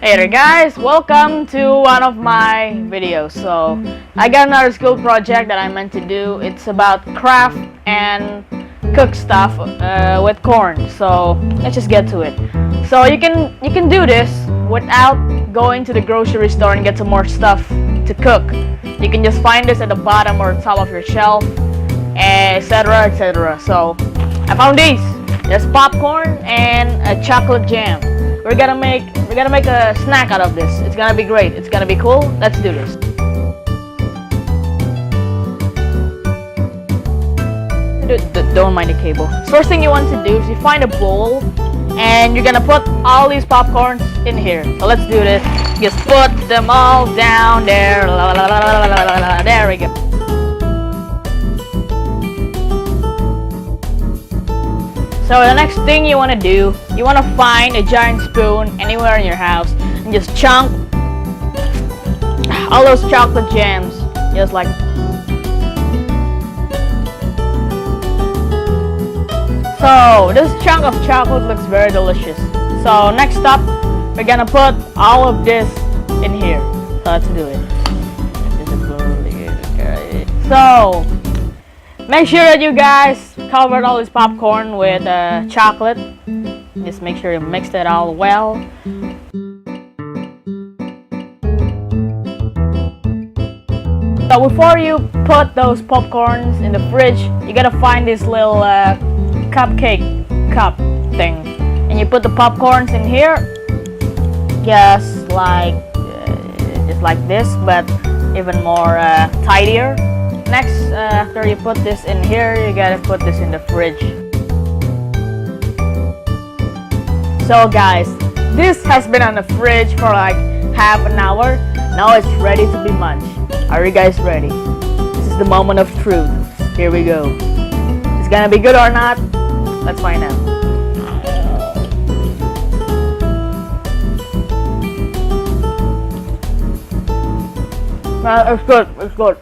Hey there guys, welcome to one of my videos. So I got another school project that I meant to do. It's about craft and cook stuff with corn. So let's just get to it. So you can do this without going to the grocery store and get some more stuff to cook. You can just find this at the bottom or top of your shelf, etc, etc. So I found these. There's popcorn and a chocolate jam. We're gonna make a snack out of this. It's gonna be great. It's gonna be cool. Let's do this. Don't mind the cable. First thing you want to do is you find a bowl and you're gonna put all these popcorns in here. So let's do this. Just put them all down there. There we go. So the next thing you want to do, you want to find a giant spoon anywhere in your house and just chunk all those chocolate jams, just like. So this chunk of chocolate looks very delicious. So next up, we're gonna put all of this in here. So let's do it. So make sure that you guys covered all this popcorn with chocolate. Just make sure you mixed it all well. So before you put those popcorns in the fridge, you gotta find this little cupcake cup thing, and you put the popcorns in here, just like this, but even more tidier. Next, after you put this in here, you gotta put this in the fridge. So guys, this has been on the fridge for like half an hour. Now it's ready to be munched. Are you guys ready? This is the moment of truth. Here we go. It's gonna be good or not? Let's find out. It's good. It's good.